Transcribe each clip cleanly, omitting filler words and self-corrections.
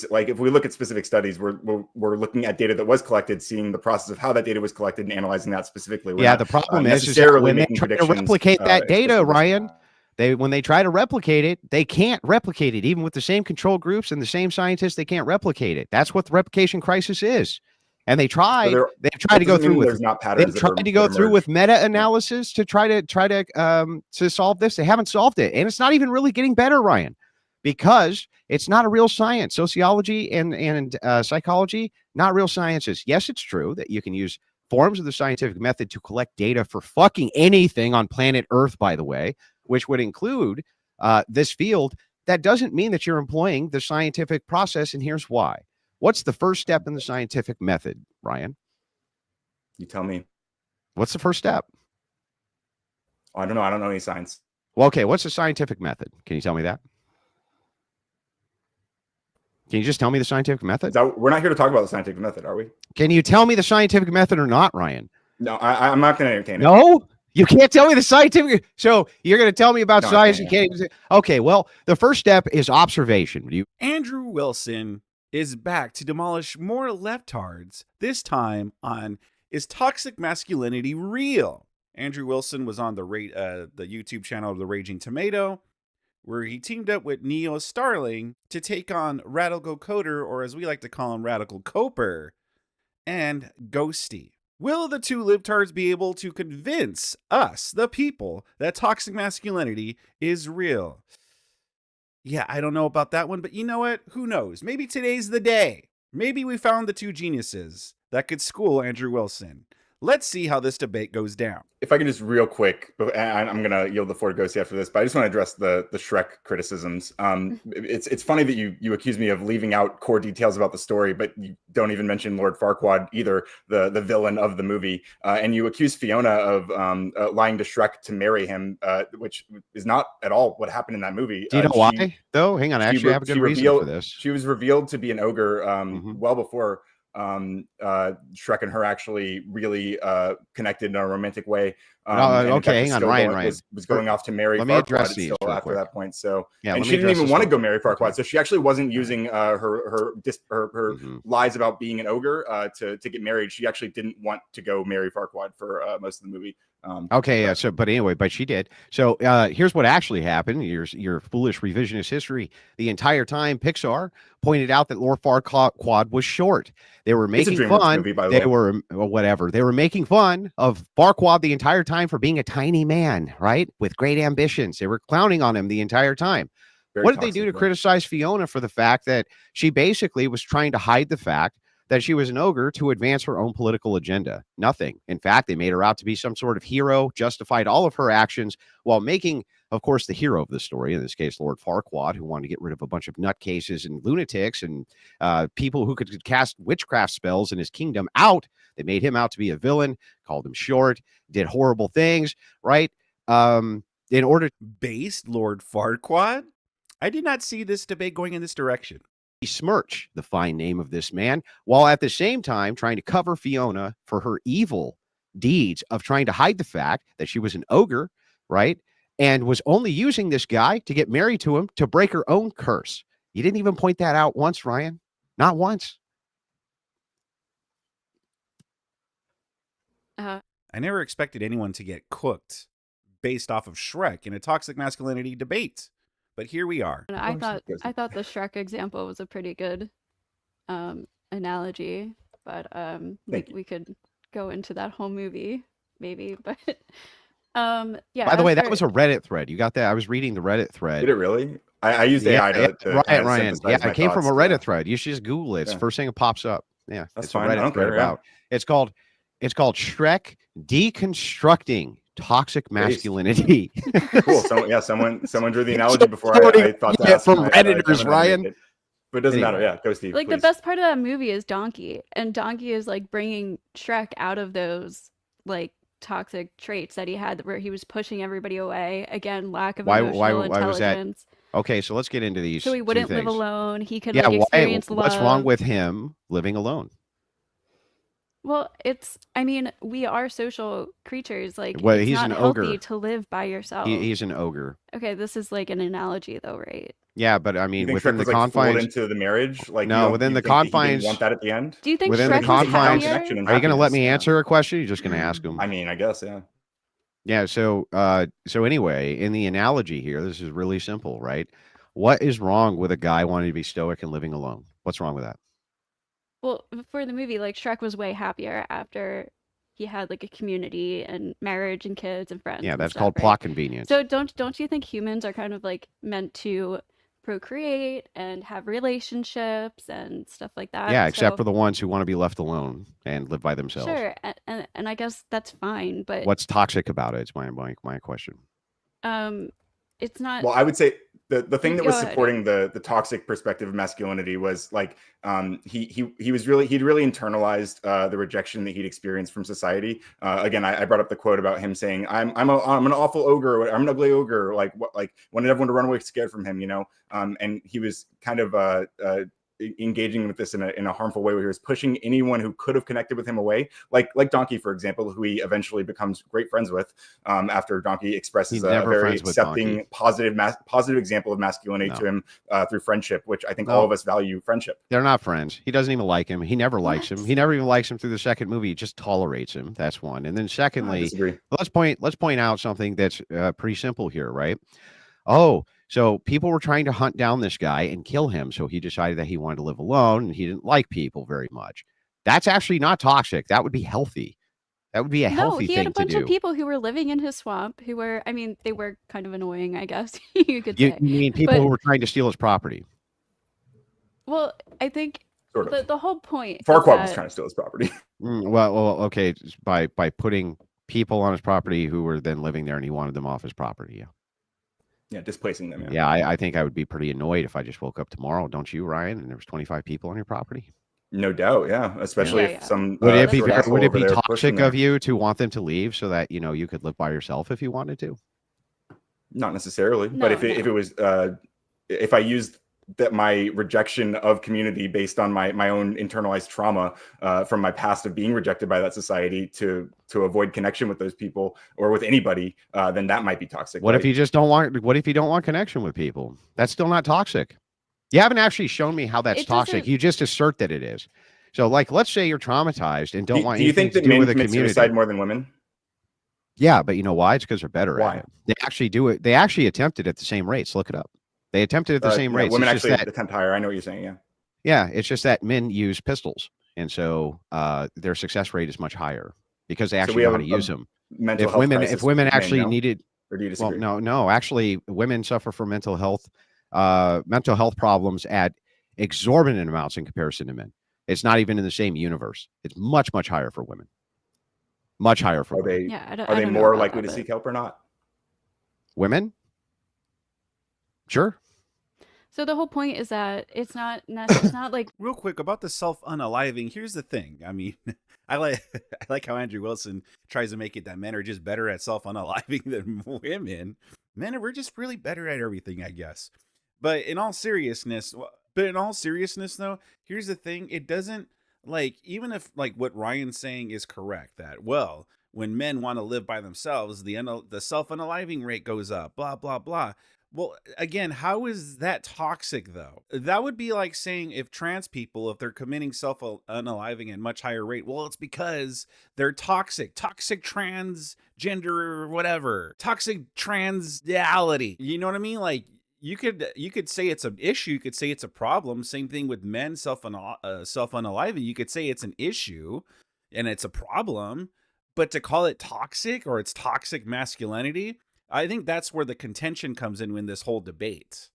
like if we look at specific studies, we're looking at data that was collected, seeing the process of how that data was collected, and analyzing that specifically. Yeah, the problem is that when they try to replicate that data, Ryan, when they try to replicate it, they can't replicate it. Even with the same control groups and the same scientists, they can't replicate it. That's what the replication crisis is. And they tried. So they've tried to go through with. They've tried to go through with meta-analysis to try to solve this. They haven't solved it, and it's not even really getting better, Ryan, because it's not a real science. Sociology and psychology, not real sciences. Yes, it's true that you can use forms of the scientific method to collect data for fucking anything on planet Earth, by the way, which would include this field. That doesn't mean that you're employing the scientific process, and here's why. What's the first step in the scientific method, Ryan? You tell me. What's the first step? Oh, I don't know. I don't know any science. Well, okay. What's the scientific method? Can you tell me that? Can you just tell me the scientific method? We're not here to talk about the scientific method, are we? Can you tell me the scientific method or not, Ryan? No, I'm not going to entertain it. No? You can't tell me the scientific. So you're going to tell me about science. You can't. Okay. Well, the first step is observation. Andrew Wilson is back to demolish more leftards, this time on Is Toxic Masculinity Real? Andrew Wilson was on the YouTube channel of The Raging Tomato, where he teamed up with Neo Starling to take on Radical Coder, or as we like to call him, Radical Coper, and Ghosty. Will the two libtards be able to convince us, the people, that toxic masculinity is real? Yeah, I don't know about that one, but you know what? Who knows? Maybe today's the day. Maybe we found the two geniuses that could school Andrew Wilson. Let's see how this debate goes down. If I can just real quick, I'm going to yield the floor to Ghosty after this, but I just want to address the Shrek criticisms. It's funny that you accuse me of leaving out core details about the story, but you don't even mention Lord Farquaad either, the villain of the movie. And you accuse Fiona of lying to Shrek to marry him, which is not at all what happened in that movie. Do you know why, though? Hang on, I actually have a good reason for this. She was revealed to be an ogre well before Shrek and her actually really connected in a romantic way. Okay, hang on, Ryan. Was going off to marry Let me address these still after quick. that point. So, yeah, and she didn't even want to go marry Farquaad. So she actually wasn't using her lies about being an ogre to get married. She actually didn't want to go marry Farquaad for most of the movie. But anyway, she did. So here's what actually happened. Your foolish revisionist history. The entire time, Pixar pointed out that Lord Farquaad was short. They were making fun. Movie, by the they way. were whatever. They were making fun of Farquaad the entire time for being a tiny man, right, with great ambitions. They were clowning on him the entire time. What did they do to criticize Fiona for the fact that she basically was trying to hide the fact that she was an ogre to advance her own political agenda? Nothing. In fact, they made her out to be some sort of hero, justified all of her actions while making, of course, the hero of the story, in this case, Lord Farquaad, who wanted to get rid of a bunch of nutcases and lunatics and people who could cast witchcraft spells in his kingdom out. They made him out to be a villain, called him short, did horrible things, right? In order to based Lord Farquaad? I did not see this debate going in this direction. Besmirch the fine name of this man, while at the same time trying to cover Fiona for her evil deeds of trying to hide the fact that she was an ogre, right? And was only using this guy to get married to him to break her own curse. You didn't even point that out once, Ryan. Not once. I never expected anyone to get cooked based off of Shrek in a toxic masculinity debate. But here we are. And I thought the Shrek example was a pretty good analogy, but we could go into that whole movie maybe. But yeah. By the way, that was a Reddit thread. You got that? I was reading the Reddit thread. Did it really? I used AI to Ryan. Yeah, it came from a Reddit thread. You should just Google it. It's the first thing that pops up. Yeah, that's it's fine. a Reddit thread about. It's called Shrek Deconstructing Toxic Masculinity. Cool. Someone drew the analogy before I thought to ask from Redditors, Ryan. But it doesn't matter. Yeah, go Steve. Like please. the best part of that movie is Donkey, and Donkey is like bringing Shrek out of those like toxic traits that he had, where he was pushing everybody away. Again, lack of emotional intelligence. Was that? Okay, so let's get into these. So he wouldn't live alone. He could experience love. What's wrong with him living alone? Well, I mean, we are social creatures. Like, Well, it's he's not an healthy ogre. to live by yourself. He's an ogre. Okay, this is like an analogy though, right? Yeah, but I You mean, think within Shrek the was like fooled confines. into the marriage? Like No, within you the think that he didn't confines. want that at the end? Do you think Within the Shrek was He found confines. connection happier? and Are you going to let happiness, me yeah. answer a question? Or you're just going to ask him? I mean, I guess, yeah. Yeah. So anyway, in the analogy here, this is really simple, right? What is wrong with a guy wanting to be stoic and living alone? What's wrong with that? Well, for the movie, like Shrek was way happier after he had like a community and marriage and kids and friends Yeah, and that's stuff, called right? plot convenience. So don't you think humans are kind of like meant to procreate and have relationships and stuff like that? Yeah, except So for the ones who want to be left alone and live by themselves. sure, and I guess that's fine, but What's toxic about it? It's my question. it's not. Well, I would say the thing that Go was ahead. supporting the toxic perspective of masculinity was like he'd really internalized the rejection that he'd experienced from society. Again, I brought up the quote about him saying, I'm an awful ogre, I'm an ugly ogre, like wanted everyone to run away scared from him, you know. And he was kind of engaging with this in a harmful way, where he was pushing anyone who could have connected with him away, like Donkey, for example, who he eventually becomes great friends with after Donkey expresses a very accepting, positive example of masculinity to him through friendship, which I think all of us value friendship. They're not friends. He doesn't even like him. He never likes him. He never even likes him through the second movie. He just tolerates him. That's one. And then secondly, let's point out something that's pretty simple here, right? Oh, so people were trying to hunt down this guy and kill him. So he decided that he wanted to live alone and he didn't like people very much. That's actually not toxic. That would be healthy. That would be a healthy thing to do. No, he had a bunch of people who were living in his swamp who were, I mean, they were kind of annoying, I guess you could say. You mean people who were trying to steal his property? Well, I think the whole point. Farquaad was trying to steal his property. Well, okay, by putting people on his property who were then living there and he wanted them off his property. Yeah. Yeah, displacing them. Yeah, I think I would be pretty annoyed if I just woke up tomorrow, don't you, Ryan, and there was 25 people on your property? No doubt, yeah. Especially if some would it be toxic of you to want them to leave so that you could live by yourself if you wanted to? Not necessarily, but if it was if I used that my rejection of community based on my own internalized trauma from my past of being rejected by that society to avoid connection with those people or with anybody, then that might be toxic. What if you just don't want? What if you don't want connection with people? That's still not toxic. You haven't actually shown me how that's toxic. You just assert that it is. So, like, let's say you're traumatized and don't want. Do you think that men commit suicide more than women? Yeah, but you know why? It's because they're better at it. They actually do it. They actually attempt it at the same rates. Look it up. They attempted at the same rates. Women actually attempt higher. I know what you're saying. Yeah. Yeah, it's just that men use pistols, and so their success rate is much higher because they actually know how to use them. If women actually needed, or do you disagree? Well, no. Actually, women suffer from mental health problems at exorbitant amounts in comparison to men. It's not even in the same universe. It's much higher for women. Much higher for women. Are they more likely to seek help or not? Women? Sure. So the whole point is that it's not like real quick about the self-unaliving. Here's the thing. I mean, I like how Andrew Wilson tries to make it that men are just better at self-unaliving than women. Men we're just really better at everything, I guess. But in all seriousness, though, here's the thing. It doesn't, like, even if like what Ryan's saying is correct, that when men want to live by themselves, the self-unaliving rate goes up, blah blah blah. Well, again, how is that toxic, though? That would be like saying if trans people, if they're committing self-unaliving at much higher rate, well, it's because they're toxic transgender or whatever, toxic transality. You know what I mean? Like, you could say it's an issue. You could say it's a problem. Same thing with men self-unaliving. You could say it's an issue and it's a problem, but to call it toxic or it's toxic masculinity, I think that's where the contention comes in this whole debate.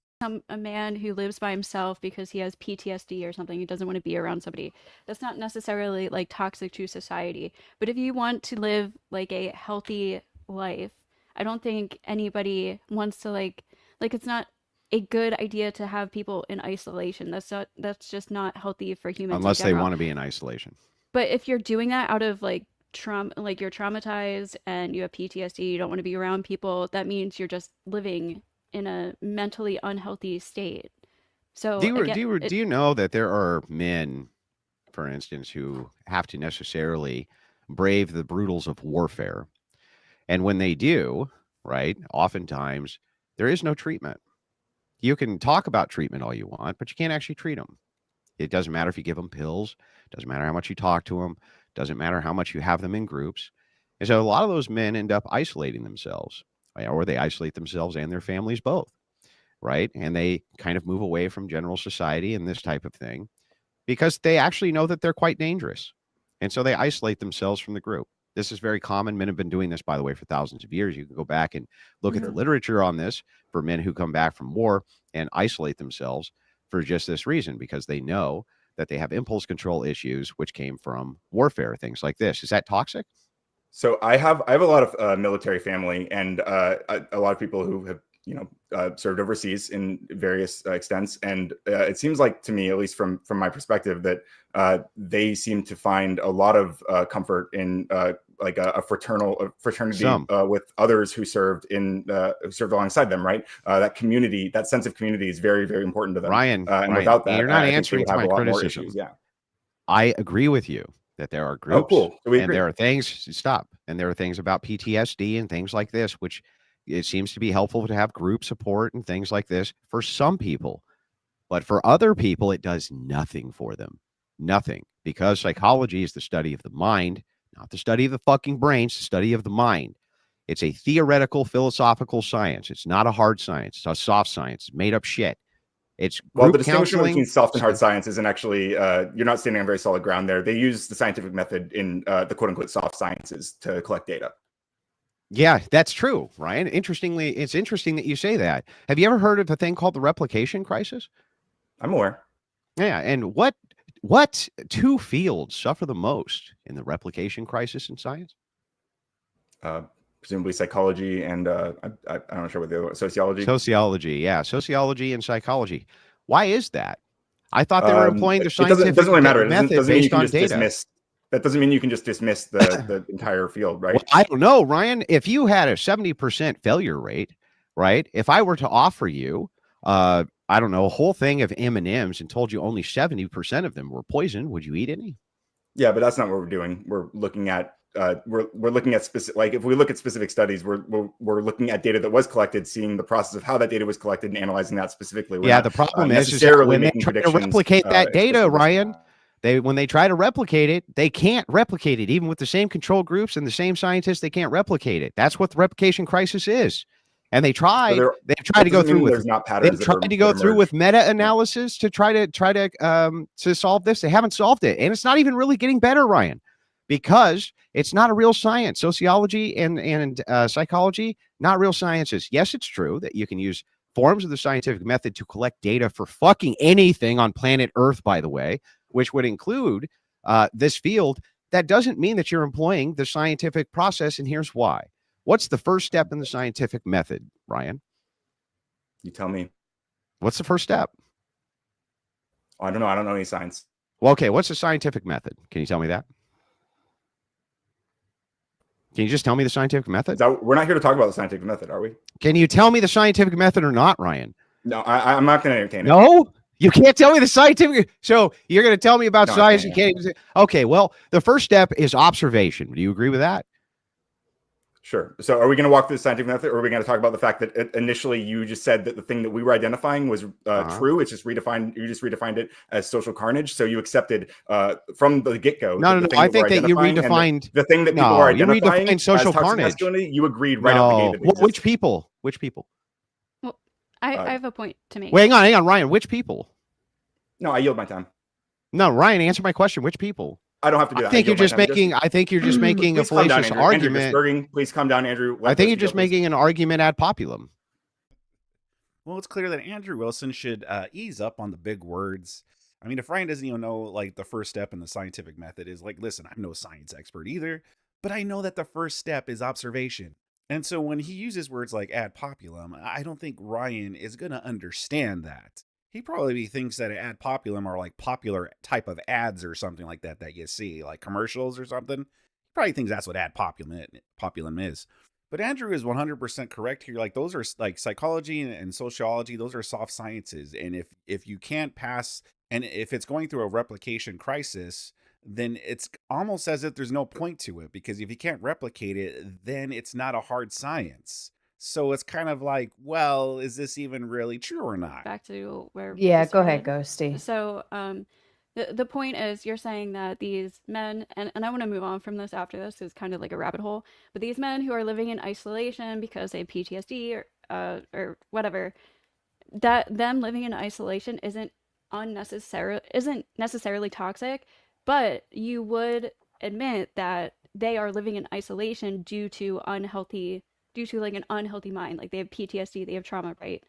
A man who lives by himself because he has PTSD or something, he doesn't want to be around somebody. That's not necessarily like toxic to society. But if you want to live like a healthy life, I don't think anybody wants to like it's not a good idea to have people in isolation. That's just not healthy for humans. Unless they want to be in isolation. But if you're doing that out of like like you're traumatized and you have PTSD, you don't want to be around people, that means you're just living in a mentally unhealthy state. So do you know that there are men for instance, who have to necessarily brave the brutals of warfare. And when they do, right, oftentimes there is no treatment. You can talk about treatment all you want, but you can't actually treat them. It doesn't matter if you give them pills, doesn't matter how much you talk to them, doesn't matter how much you have them in groups. And so a lot of those men end up isolating themselves, or they isolate themselves and their families both, right? And they kind of move away from general society and this type of thing because they actually know that they're quite dangerous. And so they isolate themselves from the group. This is very common. Men have been doing this, by the way, for thousands of years. You can go back and look at the literature on this for men who come back from war and isolate themselves for just this reason, because they know that they have impulse control issues, which came from warfare, things like this. Is that toxic? So I have a lot of military family, and a lot of people who have served overseas in various extents, and it seems like to me, at least from my perspective, that they seem to find a lot of comfort in like a fraternity with others who served alongside them. Right, that community, that sense of community, is very, very important to them. Ryan, and without that, you're not I answering think they would to have my a lot more criticism. issues. Yeah, I agree with you that there are groups, cool. So we and agree. there are things. Stop. And there are things about PTSD and things like this, which it seems to be helpful to have group support and things like this for some people. But for other people, it does nothing for them. Nothing. Because psychology is the study of the mind, not the study of the fucking brain, it's the study of the mind. It's a theoretical, philosophical science. It's not a hard science. It's a soft science. It's made up shit. It's well, the group distinction counseling. between soft and hard science isn't actually, you're not standing on very solid ground there. They use the scientific method in the quote unquote soft sciences to collect data. Yeah, that's true, Ryan. Interestingly, it's interesting that you say that. Have you ever heard of a thing called the replication crisis? I'm aware. Yeah, and what two fields suffer the most in the replication crisis in science? Presumably psychology and I'm not sure what the other, sociology. Sociology, yeah, sociology and psychology. Why is that? I thought they were employing the scientific doesn't really matter. method based on data. That doesn't mean you can just dismiss the entire field, right? Well, I don't know, Ryan. If you had a 70% failure rate, right? If I were to offer you, I don't know, a whole thing of M&Ms and told you only 70% of them were poison, would you eat any? Yeah, but that's not what we're doing. We're looking at we're looking at specific, like if we look at specific studies, we're looking at data that was collected, seeing the process of how that data was collected, and analyzing that specifically. Yeah, the problem is that when they try to replicate that data, Ryan, when they try to replicate it, they can't replicate it. Even with the same control groups and the same scientists, they can't replicate it. That's what the replication crisis is. And they tried. So they've tried to go through with. They've tried to go through with meta-analysis to try to solve this. They haven't solved it, and it's not even really getting better, Ryan, because it's not a real science. Sociology and psychology, not real sciences. Yes, it's true that you can use forms of the scientific method to collect data for fucking anything on planet Earth, by the way, which would include this field. That doesn't mean that you're employing the scientific process, and here's why. What's the first step in the scientific method, Ryan? You tell me. What's the first step? Oh, I don't know. I don't know any science. Well, okay. What's the scientific method? Can you tell me that? Can you just tell me the scientific method? We're not here to talk about the scientific method, are we? Can you tell me the scientific method or not, Ryan? No, I'm not going to entertain it. No? You can't tell me the scientific. So you're going to tell me about science. You can't. Okay. Well, the first step is observation. Do you agree with that? Sure. So are we going to walk through the scientific method, or are we going to talk about the fact that initially you just said that the thing that we were identifying was true? It's just redefined. You just redefined it as social carnage. So you accepted from the get-go. No. I think that you redefined the thing that people are identifying you redefined social carnage. You agreed right out the gate. Which people? Which people? Well, I have a point to make. Wait, hang on, Ryan. Which people? No, I yield my time. No, Ryan, answer my question. Which people? I don't have to do that. I think you're just making a fallacious argument. Please calm down, Andrew. I think you're just making an argument ad populum. Well, it's clear that Andrew Wilson should ease up on the big words. I mean, if Ryan doesn't even know, like, the first step in the scientific method is, like, listen, I'm no science expert either, but I know that the first step is observation. And so when he uses words like ad populum, I don't think Ryan is going to understand that. He probably thinks that ad populum are like popular type of ads or something like that you see, like commercials or something. He probably thinks that's what ad populum is. But Andrew is 100% correct here. Like, those are like psychology and sociology. Those are soft sciences. And if you can't pass And if it's going through a replication crisis, then it's almost as if there's no point to it, because if you can't replicate it, then it's not a hard science. So it's kind of like, well, is this even really true or not? Back to where Yeah, we go ahead, started. Ghosty. So the point is, you're saying that these men, and I want to move on from this after this, it's kind of like a rabbit hole, but these men who are living in isolation because they have PTSD or whatever, that them living in isolation isn't necessarily toxic, but you would admit that they are living in isolation due to like an unhealthy mind. Like they have PTSD, they have trauma, right?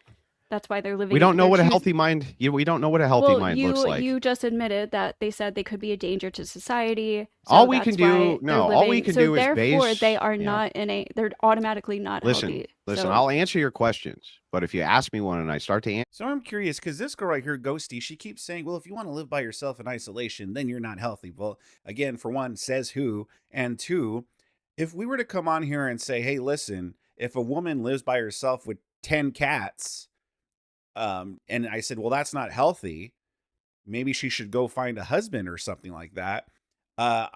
That's why they're living. We don't know what a choosing- healthy mind. We don't know what a healthy mind looks like. You just admitted that they said they could be a danger to society. So All we can that's why do, they're all we living- can so do is therefore base. they are yeah. not they're automatically not healthy. Listen. So- I'll answer your questions, but if you ask me one and I start to answer, So I'm curious, because this girl right here, Ghosty, she keeps saying, well, if you want to live by yourself in isolation, then you're not healthy. Well, again, for one, says who? And two, if we were to come on here and say, hey, listen, if a woman lives by herself with 10 cats, and I said, well, that's not healthy, maybe she should go find a husband or something like that. I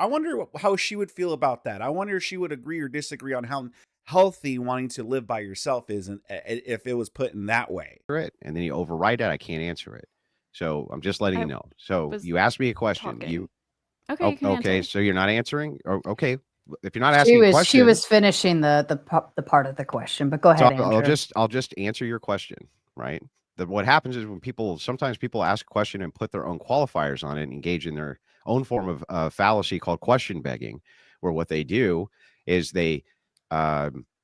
wonder how she would feel about that. I wonder if she would agree or disagree on how healthy wanting to live by yourself is, and if it was put in that way. it, and then you override it, I can't answer it. So I'm just letting I you know. So was you asked me a question. talking. Okay, you can okay. answer. So you're not answering. Okay. If you're not asking a question, She was finishing the part of the question, but go ahead, so Andrew. I'll just answer your question, right? What happens is when sometimes people ask a question and put their own qualifiers on it and engage in their own form of fallacy called question begging, where what they do is they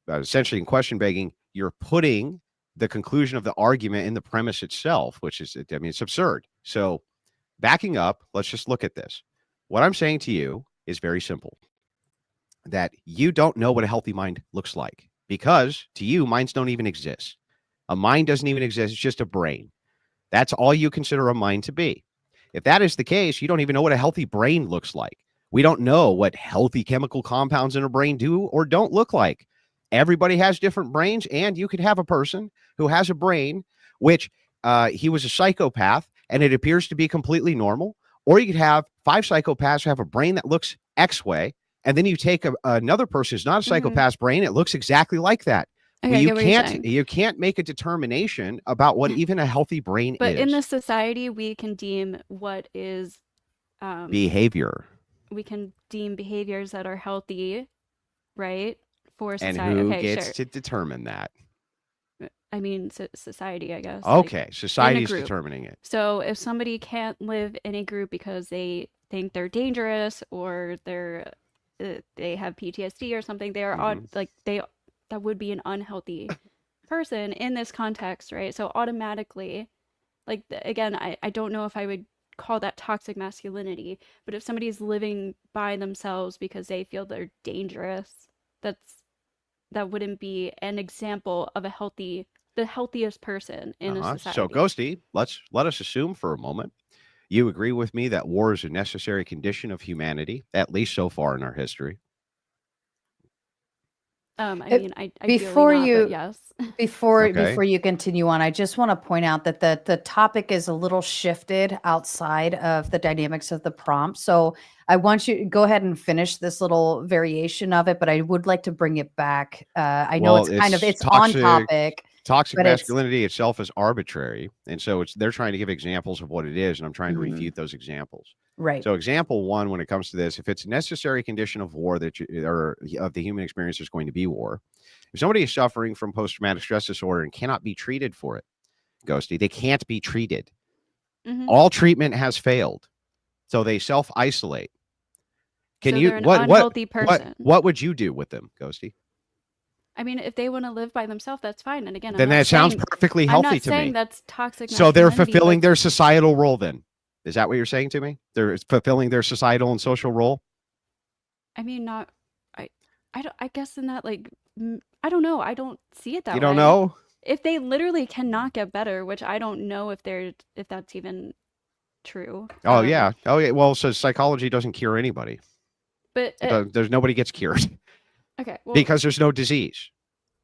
essentially in question begging, you're putting the conclusion of the argument in the premise itself, which is, I mean, it's absurd. So backing up, let's just look at this. What I'm saying to you is very simple, that you don't know what a healthy mind looks like, because to you, minds don't even exist. A mind doesn't even exist. It's just a brain. That's all you consider a mind to be. If that is the case, you don't even know what a healthy brain looks like. We don't know what healthy chemical compounds in a brain do or don't look like. Everybody has different brains, and you could have a person who has a brain which he was a psychopath and it appears to be completely normal, or you could have 5 psychopaths who have a brain that looks X way, and then you take another person who's not a psychopath's brain, it looks exactly like that. Okay, Well, I get what you're saying. you can't make a determination about what even a healthy brain But is. in this society, we can deem what is behavior. we can deem behaviors that are healthy, right? For society. And who okay, gets sure. to determine that? I mean, society, I guess. like, Okay, society's group. determining it. So if somebody can't live in a group because they think they're dangerous or they have PTSD or something, they are that would be an unhealthy person in this context, right? So automatically, like again, I don't know if I would call that toxic masculinity, but if somebody's living by themselves because they feel they're dangerous, that wouldn't be an example of the healthiest person in a society. So, Ghosty, let us assume for a moment you agree with me that war is a necessary condition of humanity, at least so far in our history. I mean, I before not, you- but yes. Before Okay. you continue on, I just want to point out that the topic is a little shifted outside of the dynamics of the prompt. So I want you to go ahead and finish this little variation of it, but I would like to bring it back. I know Well, it's on topic. Toxic But it's- masculinity itself is arbitrary, and so they're trying to give examples of what it is, and I'm trying to Mhm. refute those examples. Right. So, example one, when it comes to this, if it's a necessary condition of war or of the human experience, there's going to be war. If somebody is suffering from post-traumatic stress disorder and cannot be treated for it, Ghosty, they can't be treated. Mhm. All treatment has failed, so they self-isolate. Can So you they're an what unhealthy person. what would you do with them, Ghosty? I mean, if they want to live by themselves, that's fine. And again, Then I'm not that sounds saying, perfectly I'm healthy not to saying me. that's toxic. So they're masculinity, fulfilling but- their societal role then. Is that what you're saying to me? They're fulfilling their societal and social role? I mean, not. I guess in that, like, I don't know. I don't see it that way. You don't know? If they literally cannot get better, which I don't know if that's even true. Oh yeah. Oh yeah. Well, so psychology doesn't cure anybody. But There's nobody gets cured okay. Well, because there's no disease.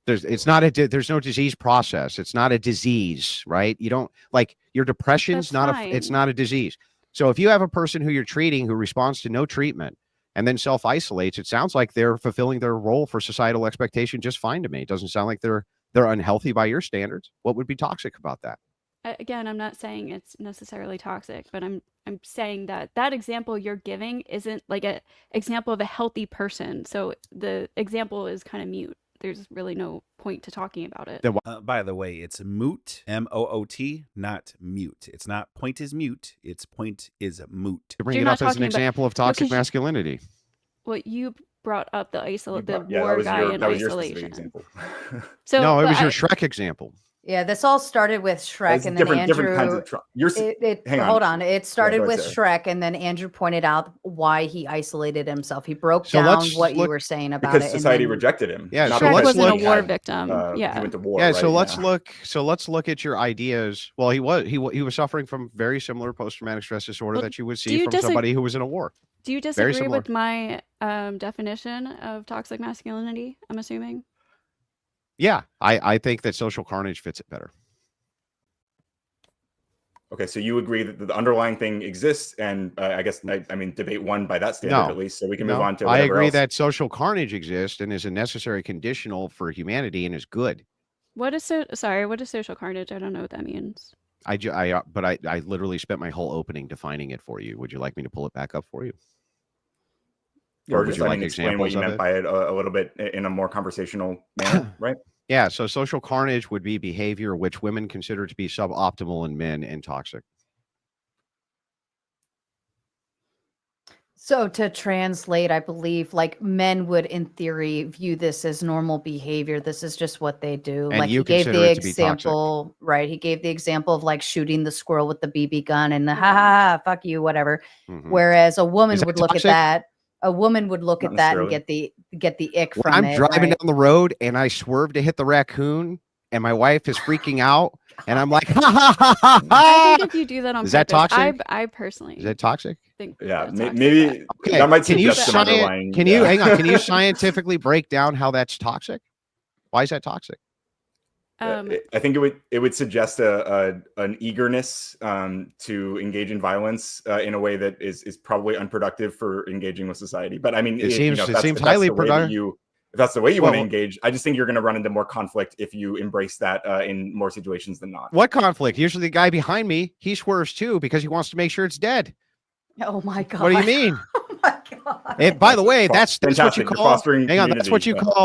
There's no disease process. It's not a disease, right? You don't like your depression's That's it's fine. not a disease. So if you have a person who you're treating who responds to no treatment and then self-isolates, it sounds like they're fulfilling their role for societal expectation just fine to me. It doesn't sound like they're unhealthy by your standards. What would be toxic about that? Again, I'm not saying it's necessarily toxic, but I'm saying that example you're giving isn't like a example of a healthy person. So the example is kind of mute. There's really no point to talking about it. By the way, it's moot, M-O-O-T, not mute. It's not point is mute. It's point is moot. To bring You're it not up as an talking about- example of Well, toxic 'cause you- masculinity. Well, you brought up the Yeah, war guy in that was your specific isolation. example. So No, it but was your I- Shrek example. Yeah, this all started with Shrek, It's and then different kinds Andrew. of trauma. Hang on. Hold on. It started go ahead, with Sarah. Shrek, and then Andrew pointed out why he isolated himself. He broke So down let's what you look- were saying about Because it. and society then- rejected him. Yeah, not so Shrek let's because wasn't look- a war had, victim. He Yeah. went to war. Yeah, right? so let's look. So let's look at your ideas. Well, he was suffering from very similar post-traumatic stress disorder Well, that you would do see you from somebody who was in a war. Do you Very disagree similar. with my definition of toxic masculinity? I'm assuming. Yeah, I think that social carnage fits it better. Okay, so you agree that the underlying thing exists, and I guess I mean debate one by that standard No. at least, so we can move No, on to. I Whatever agree else. that social carnage exists and is a necessary conditional for humanity and is good. What is social carnage? I don't know what that means. But I literally spent my whole opening defining it for you. Would you like me to pull it back up for you? Or would just you like explain what examples you of meant it? by it a little bit in a more conversational manner, right? Yeah, so social carnage would be behavior which women consider to be suboptimal in men and toxic. So to translate, I believe like men would in theory view this as normal behavior. This is just what they do. And Like you he gave consider the it to be toxic. example, right? He gave the example of like shooting the squirrel with the BB gun and the ha ha ha, fuck you, whatever. Mhm. Whereas a woman Is that would look toxic? at that. A woman would look Not at that and necessarily. get the ick When from I'm it. driving right? down the road and I swerve to hit the raccoon and my wife is freaking out and I'm like, ha ha ha ha I ha. think if you do that on Is that purpose, toxic? I personally Is that toxic? think Yeah, that's toxic, maybe Okay, that might can you suggest some underlying. can you hang on? Can you scientifically break down how that's toxic? Why is that toxic? but, I think it would suggest an eagerness to engage in violence in a way that is probably unproductive for engaging with society. But I mean, It if seems that's highly the way that productive. if that's the way you want to Well- engage, I just think you're going to run into more conflict if you embrace that in more situations than not. What conflict? Usually the guy behind me, he swerves too because he wants to make sure it's dead. Oh my god. What do you mean? Oh my god. And by the way, that's what you Fantastic. You're call. fostering Hang on, that's what you community.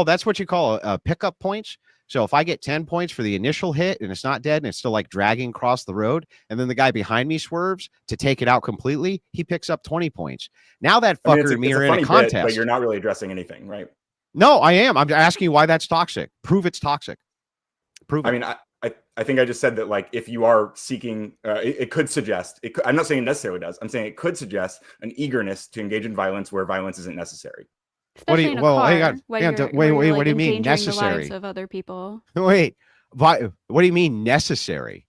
call pickup points. So if I get 10 points for the initial hit and it's not dead and it's still like dragging across the road, and then the guy behind me swerves to take it out completely, he picks up 20 points. Now that I mean, fucker it's and me a are in funny a contest. bit, but you're not really addressing anything, right? No, I am. I'm asking you why that's toxic. Prove it's toxic. Prove it. I mean, I think I just said that, like, if you are seeking, it could suggest, I'm not saying it necessarily does. I'm saying it could suggest an eagerness to engage in violence where violence isn't necessary. What do you- especially in a well, car, hang on, when hang on, you're- wait, where wait, you're, what do you mean endangering the necessary? lives of other people. Wait, what do you mean necessary?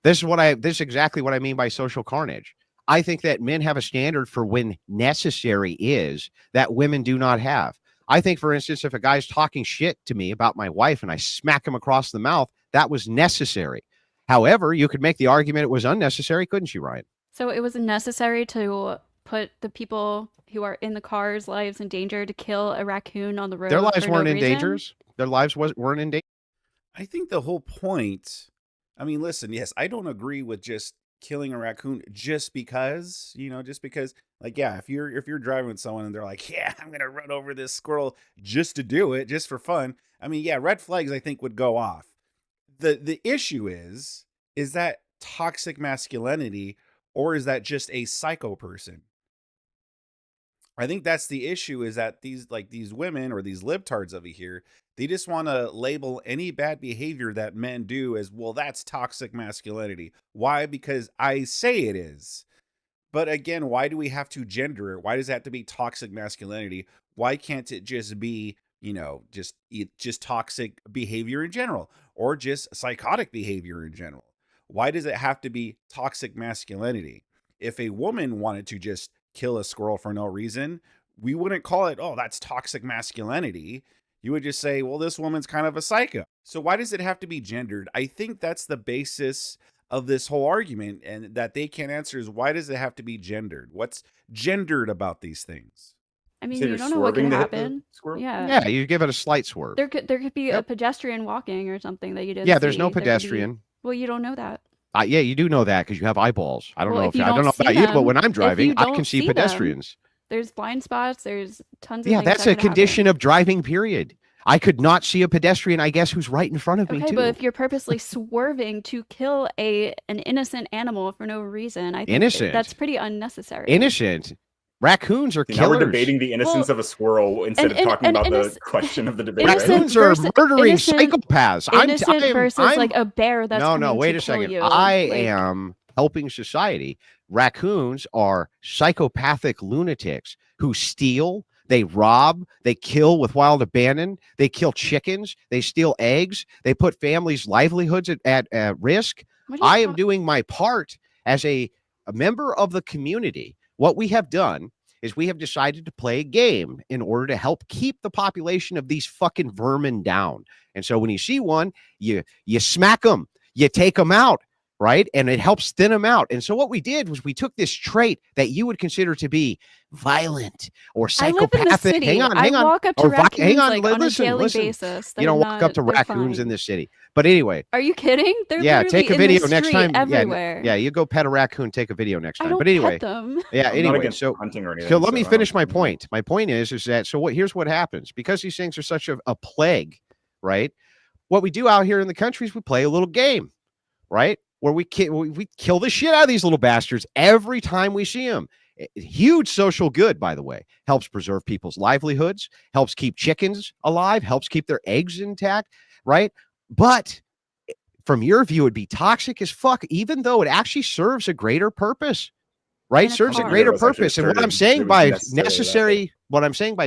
This is exactly what I mean by social carnage. I think that men have a standard for when necessary is that women do not have. I think, for instance, if a guy's talking shit to me about my wife and I smack him across the mouth, that was necessary. However, you could make the argument it was unnecessary, couldn't you, Ryan? So it was necessary to put the people who are in the car's lives in danger to kill a raccoon on the road. Their lives for weren't no in reason? dangers. Their lives weren't in danger. I think the whole point, I mean, listen, yes, I don't agree with just killing a raccoon just because, like, yeah, if you're driving with someone and they're like, yeah, I'm going to run over this squirrel just to do it, just for fun. I mean, yeah, red flags, I think, would go off. The issue is that toxic masculinity, or is that just a psycho person? I think that's the issue, is that these women or these libtards over here, they just want to label any bad behavior that men do as, well, that's toxic masculinity. Why? Because I say it is. But again, why do we have to gender it? Why does it have to be toxic masculinity? Why can't it just be, just toxic behavior in general, or just psychotic behavior in general? Why does it have to be toxic masculinity? If a woman wanted to just kill a squirrel for no reason, we wouldn't call it, oh, that's toxic masculinity. You would just say, well, this woman's kind of a psycho. So why does it have to be gendered? I think that's the basis of this whole argument, and that they can't answer is, why does it have to be gendered? What's gendered about these things? I mean, So you you're don't know what could swerving to hit the happen. squirrel? Yeah. Yeah, you give it a slight swerve. There could be a pedestrian walking or something that you didn't Yeah, there's see. no There could be- pedestrian. Well, you don't know that. Yeah, you do know that because you have eyeballs. I don't Well, know if you I don't don't know see about you, but them- when I'm if driving, you I don't can see see them, pedestrians. There's blind spots. There's tons of Yeah, things that's that a could happen. condition of driving, period. I could not see a pedestrian, I guess, who's right in front of me, Okay, too. but if you're purposely swerving to kill an innocent animal for no reason, I think Innocent? that's pretty unnecessary. Innocent. Raccoons are See, now we're killers. debating the innocence of a squirrel instead of talking about the question of the debate. innocent Right? Raccoons are versus- murdering innocent- psychopaths. Innocent versus like a bear that's no, coming wait to a kill second. you. I Like, am helping society. Raccoons are psychopathic lunatics who steal, they rob, they kill with wild abandon, they kill chickens, they steal eggs, they put families' livelihoods at risk. what are you I am talk- doing my part as a member of the community. What we have done is we have decided to play a game in order to help keep the population of these fucking vermin down. And so when you see one, you smack them, you take them out, right? And it helps thin them out. And so what we did was we took this trait that you would consider to be violent or I live in the psychopathic. city. Hang on. I walk up to Or raccoons hang on, like on a listen, daily listen. basis. You don't They're walk up to not- they're raccoons in fine. this city. But anyway, Are you kidding? They're yeah, literally take a in the video next street time. everywhere. Yeah, you go pet a raccoon, take a video next I time. don't But anyway, pet them. yeah, I'm not anyway, against so hunting or anything. so let me I don't- finish my point. My point is that here's what happens because these things are such a plague, right? What we do out here in the country is we play a little game, right? Where we kill the shit out of these little bastards every time we see them. Huge social good, by the way. Helps preserve people's livelihoods, helps keep chickens alive, helps keep their eggs intact, right? But from your view, it'd be toxic as fuck, even though it actually serves a greater purpose, right? In a Serves a car. greater It was actually purpose. And what I'm asserted saying it was by necessary,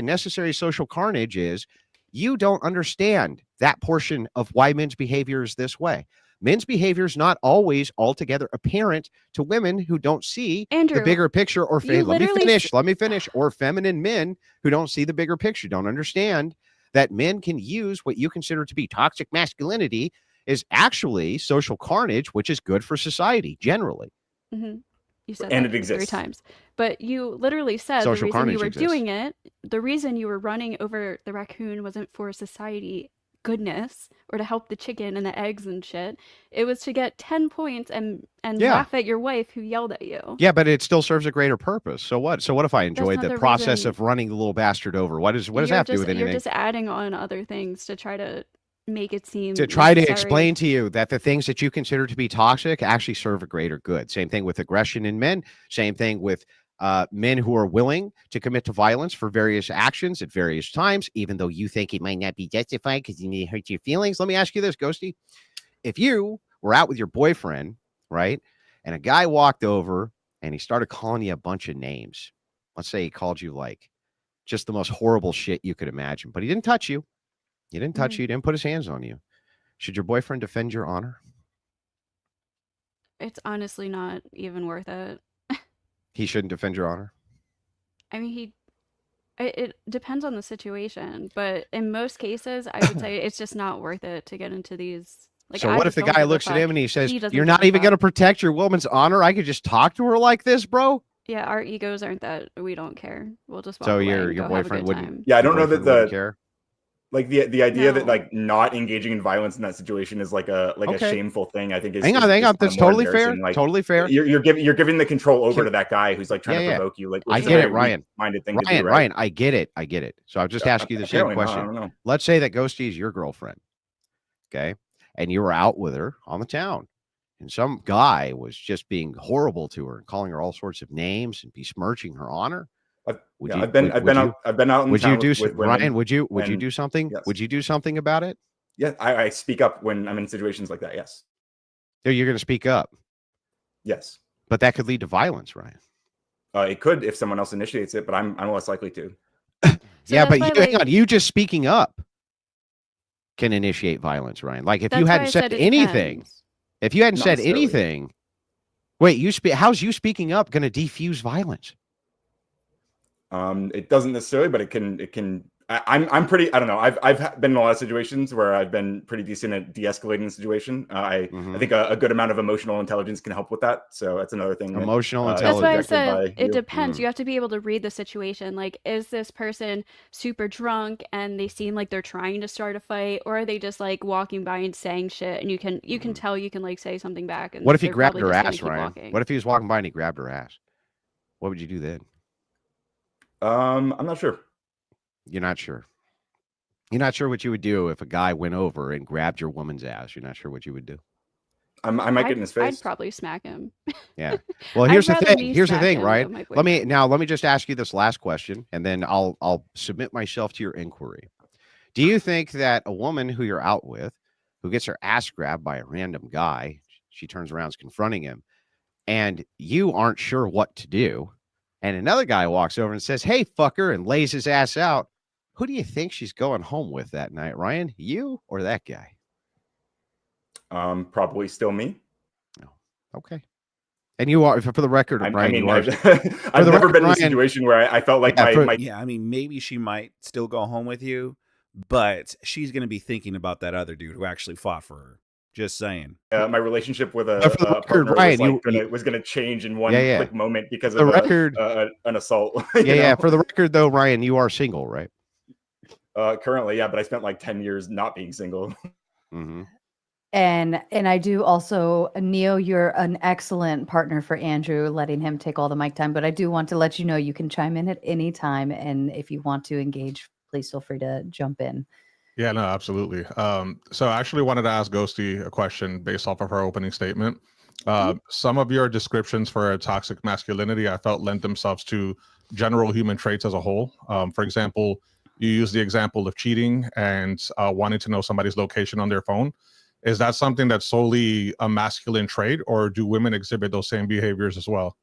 necessary social carnage is you don't understand that portion of why men's behavior is this way. Men's behavior is not always altogether apparent to women who don't see Andrew, the bigger picture, or you let me literally finish, or feminine men who don't see the bigger picture, don't understand that men can use what you consider to be toxic masculinity is actually social carnage, which is good for society generally. Mhm. You said And that it 3 exists. times. But you literally said Social the reason carnage you were exists. doing it, the reason you were running over the raccoon wasn't for society goodness or to help the chicken and the eggs and shit. It was to get 10 points and Yeah. laugh at your wife who yelled at you. Yeah, but it still serves a greater purpose. So what? So what if I enjoyed not the the process reason- of running the little bastard over? What does that have to do with anything? You're just adding on other things to try to make it seem To try to necessary. explain to you that the things that you consider to be toxic actually serve a greater good. Same thing with aggression in men. Same thing with men who are willing to commit to violence for various actions at various times, even though you think it might not be justified because you may hurt your feelings. Let me ask you this, Ghosty. If you were out with your boyfriend, right, and a guy walked over and he started calling you a bunch of names. Let's say he called you like just the most horrible shit you could imagine, but he didn't touch you. He didn't touch you. He didn't put his hands on you. Should your boyfriend defend your honor? It's honestly not even worth it. He shouldn't defend your honor. I mean, it depends on the situation, but in most cases, I would say it's just not worth it to get into these. Like, So I what if just the don't guy give a looks at fuck. him and he says, He doesn't "You're give not a even going to fuck. protect your woman's honor? I could just talk to her like this, bro." Yeah, our egos aren't that. We don't care. We'll just walk So away your and go have a boyfriend good wouldn't. time. Yeah, I your don't know that boyfriend wouldn't the care. like the idea that No. like not engaging in violence in that situation is like a Okay. shameful thing. I think is Hang on. is That's kinda more totally fair. embarrassing. Like, Totally fair. You're giving the control over Can- to that guy who's like trying Yeah, to provoke you. Like, I which is a get it, very Ryan. weak-minded thing to do, right? Ryan, I get it. So I'll just ask you the same Apparently not, I question. don't know. Let's say that Ghosty is your girlfriend, okay, and you were out with her on the town, and some guy was just being horrible to her and calling her all sorts of names and besmirching her honor. Would you- I've been out in Would town you do with women. Ryan? Would you and- do something? yes. Would you do something about it? Yeah, I speak up when I'm in situations like that. Yes, No, you're going to speak up, yes. but that could lead to violence, Ryan. It could if someone else initiates it, but I'm less likely to. So Yeah, that's but why, hang on, you just speaking up can initiate violence, Ryan. Like if you that's why hadn't I said it anything, depends. if you hadn't Not said necessarily. anything, wait, how's you speaking up going to defuse violence? It doesn't necessarily, but it can I'm pretty. I don't know. I've been in a lot of situations where I've been pretty decent at de-escalating the situation. I think a good amount of emotional intelligence can help with that. So that's another thing. Emotional that, That's why I is rejected said by it you. depends. You have to be able to read the situation. Like, is this person super drunk and they seem like they're trying to start a fight, or are they just like walking by and saying shit? And you can tell, you can like say something back, and What if he they're grabbed probably her just gonna ass, keep Ryan? walking. What if he was walking by and he grabbed her ass? What would you do then? I'm not sure. You're not sure. You're not sure what you would do if a guy went over and grabbed your woman's ass. You're not sure what you would do. I might get in his face. I'd probably smack him. Yeah. Well, here's the I'd rather thing. me Here's the smack thing, him Ryan. than my Let boyfriend. me just ask you this last question, and then I'll submit myself to your inquiry. Do you think that a woman who you're out with, who gets her ass grabbed by a random guy, she turns around, is confronting him, and you aren't sure what to do, and another guy walks over and says, "Hey, fucker," and lays his ass out, who do you think she's going home with that night, Ryan? You or that guy? Probably still me. No. Okay. And you are, for the record, I Ryan, mean, you are. I've the never record, been in a Ryan- situation where I felt like Yeah, for- my Yeah, I mean, maybe she might still go home with you, but she's going to be thinking about that other dude who actually fought for her. Just saying. my relationship with But for the a record, partner Ryan, was gonna change in one Yeah. quick moment because The of record- an assault. Yeah. For the record, though, Ryan, you are single, right? Currently, yeah, but I spent like 10 years not being single. Mm-hmm. And I do also, Neo, you're an excellent partner for Andrew, letting him take all the mic time. But I do want to let you know you can chime in at any time, and if you want to engage, please feel free to jump in. Yeah, no, absolutely. So I actually wanted to ask Ghosty a question based off of her opening statement. Some of your descriptions for toxic masculinity, I felt lent themselves to general human traits as a whole. For example, you use the example of cheating and wanting to know somebody's location on their phone. Is that something that's solely a masculine trait, or do women exhibit those same behaviors as well?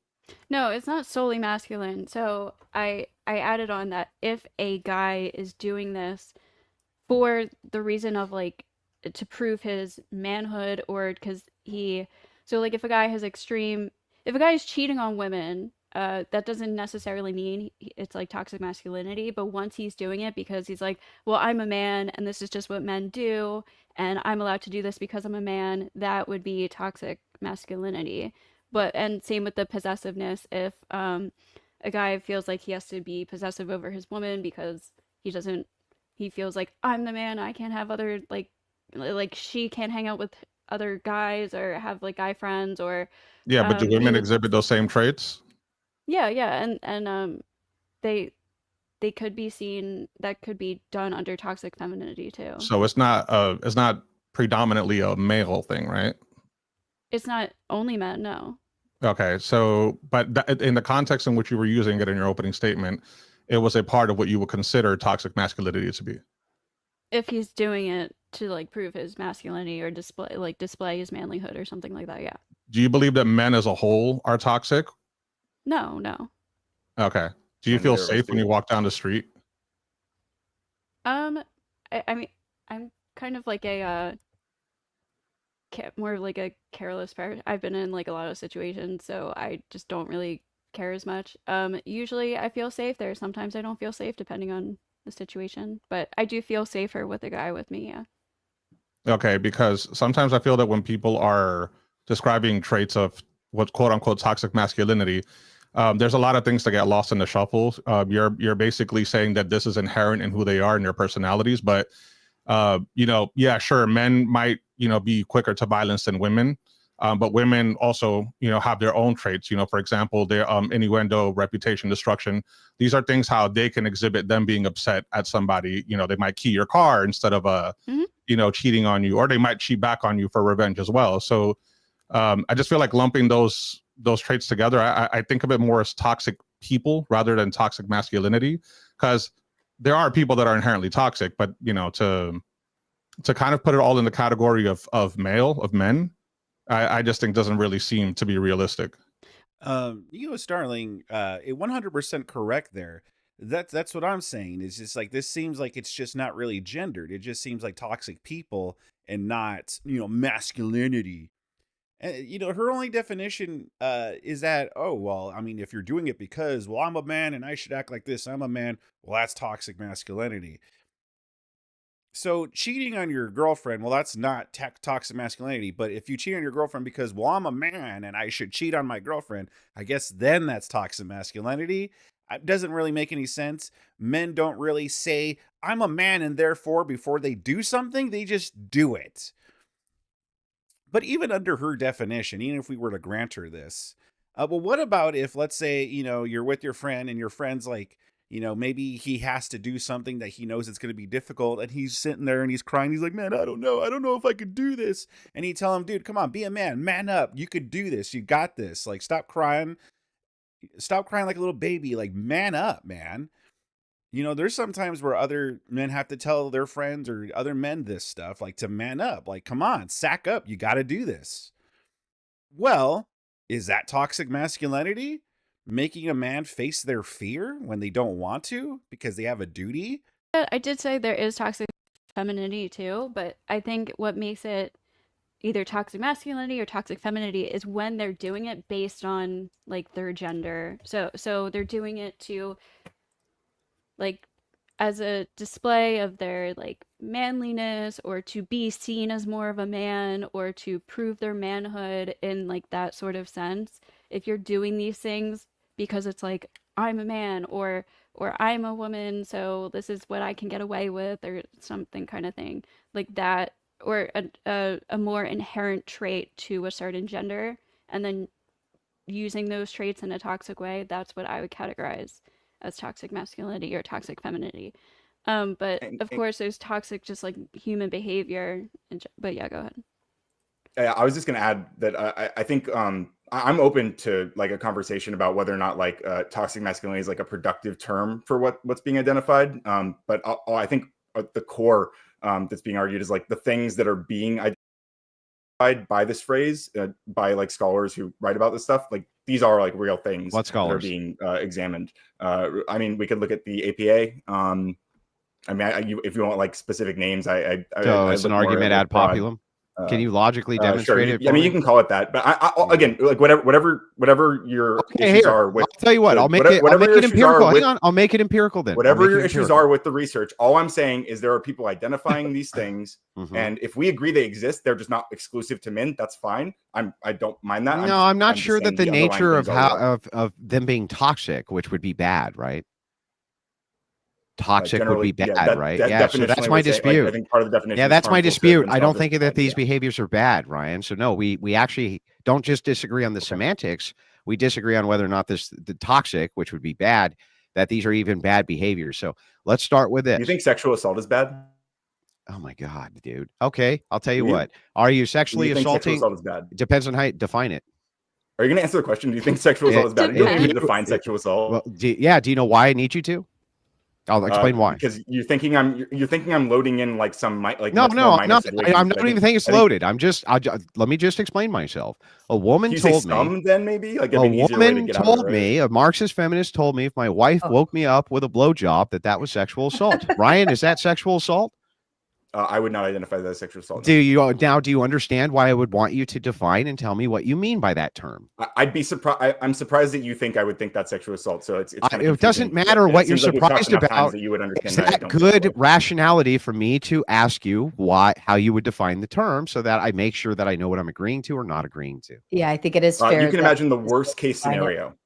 No, it's not solely masculine. So I added on that if a guy is doing this for the reason of like to prove his manhood, or because so like if a guy is cheating on women, that doesn't necessarily mean it's like toxic masculinity, but once he's doing it because he's like, well, I'm a man and this is just what men do and I'm allowed to do this because I'm a man, that would be toxic masculinity. And same with the possessiveness. If a guy feels like he has to be possessive over his woman because he feels like, I'm the man, I can't have other like she can't hang out with other guys or have like guy friends, or Yeah, but do women exhibit those same traits? yeah, and they could be seen, that could be done under toxic femininity too. So it's not predominantly a male thing, right? It's not only men, no. Okay, so but in the context in which you were using it in your opening statement, it was a part of what you would consider toxic masculinity to be. If he's doing it to like prove his masculinity or display his manlyhood or something like that, yeah. Do you believe that men as a whole are toxic? No. Okay. Do you feel safe when you walk down the street? I mean, I'm kind of like a more like a careless person. I've been in like a lot of situations, so I just don't really care as much. Usually I feel safe there. Sometimes I don't feel safe depending on the situation, but I do feel safer with a guy with me, yeah. Okay, because sometimes I feel that when people are describing traits of what's quote unquote toxic masculinity, there's a lot of things that get lost in the shuffle. You're basically saying that this is inherent in who they are and their personalities, but yeah, sure, men might be quicker to violence than women, but women also have their own traits. For example, their innuendo, reputation, destruction. These are things how they can exhibit them being upset at somebody. They might key your car instead of cheating on you, or they might cheat back on you for revenge as well. So I just feel like lumping those traits together, I think of it more as toxic people rather than toxic masculinity, because there are people that are inherently toxic, but to kind of put it all in the category of men, I just think doesn't really seem to be realistic. Starling, 100% correct there. That's what I'm saying. It's just like, this seems like it's just not really gendered. It just seems like toxic people and not, masculinity. And her only definition is that, oh, well, I mean, if you're doing it because, well, I'm a man and I should act like this, I'm a man, well, that's toxic masculinity. So cheating on your girlfriend, well, that's not toxic masculinity. But if you cheat on your girlfriend because, well, I'm a man and I should cheat on my girlfriend, I guess then that's toxic masculinity. It doesn't really make any sense. Men don't really say, I'm a man, and therefore, before they do something, they just do it. But even under her definition, even if we were to grant her this, well, what about if, let's say, you're with your friend and your friend's like, maybe he has to do something that he knows it's going to be difficult, and he's sitting there and he's crying. He's like, man, I don't know if I could do this. And you tell him, dude, come on, be a man up. You could do this. You got this. Like, stop crying like a little baby. Like, man up, man. There's sometimes where other men have to tell their friends or other men this stuff, like to man up, like, come on, sack up. You got to do this. Well, is that toxic masculinity? Making a man face their fear when they don't want to because they have a duty? I did say there is toxic femininity too, but I think what makes it either toxic masculinity or toxic femininity is when they're doing it based on like their gender. So they're doing it to like as a display of their like manliness, or to be seen as more of a man, or to prove their manhood in like that sort of sense. If you're doing these things because it's like, I'm a man, or I'm a woman, so this is what I can get away with, or something kind of thing like that, or a more inherent trait to a certain gender, and then using those traits in a toxic way, that's what I would categorize as toxic masculinity or toxic femininity. But of course there's toxic just like human behavior, but yeah, go ahead. I was just going to add that I think I'm open to like a conversation about whether or not like toxic masculinity is like a productive term for what's being identified. But I think the core that's being argued is like the things that are being identified by this phrase by like scholars who write about this stuff. Like these are like real things What scholars? that are being examined. I mean, we could look at the APA. I mean, if you want like specific names, so it's an argument ad populum. Can you logically demonstrate sure. it? I mean, you can call it that, but I again, like whatever your issues are with. I'll tell you what. I'll make it empirical. Hang on, I'll make it empirical then. Whatever your issues are with the research, all I'm saying is there are people identifying these things, and if we agree they exist, they're just not exclusive to men. That's fine. I don't mind that. No, I'm not sure that the nature of them being toxic, which would be bad, right? Toxic would be bad, right? Yeah, so that's my dispute. I think part of the definition. Yeah, that's my dispute. I don't think that these behaviors are bad, Ryan. So no, we actually don't just disagree on the semantics. We disagree on whether or not the toxic, which would be bad, that these are even bad behaviors. So let's start with this. Do you think sexual assault is bad? Oh my God, dude. Okay, I'll tell you what. Are you sexually assaulting? Sexual assault is bad? It depends on how you define it. Are you going to answer the question? Do you think sexual assault is bad? You don't need to define sexual assault. Well, do you know why I need you to? I'll explain why. Because you're thinking I'm loading in like some like no, I'm not even thinking it's loaded. Let me just explain myself. A woman told me. Then maybe like a woman told me, a Marxist feminist told me, if my wife woke me up with a blowjob, that was sexual assault. Ryan, is that sexual assault? I would not identify that as sexual assault. Do you understand why I would want you to define and tell me what you mean by that term? I'd be surprised. I'm surprised that you think I would think that's sexual assault. So it's kind of it doesn't matter what you're surprised about. That you would understand is that good rationality for me to ask you how you would define the term, so that I make sure that I know what I'm agreeing to or not agreeing to? Yeah, I think it is fair. You can imagine the worst case scenario.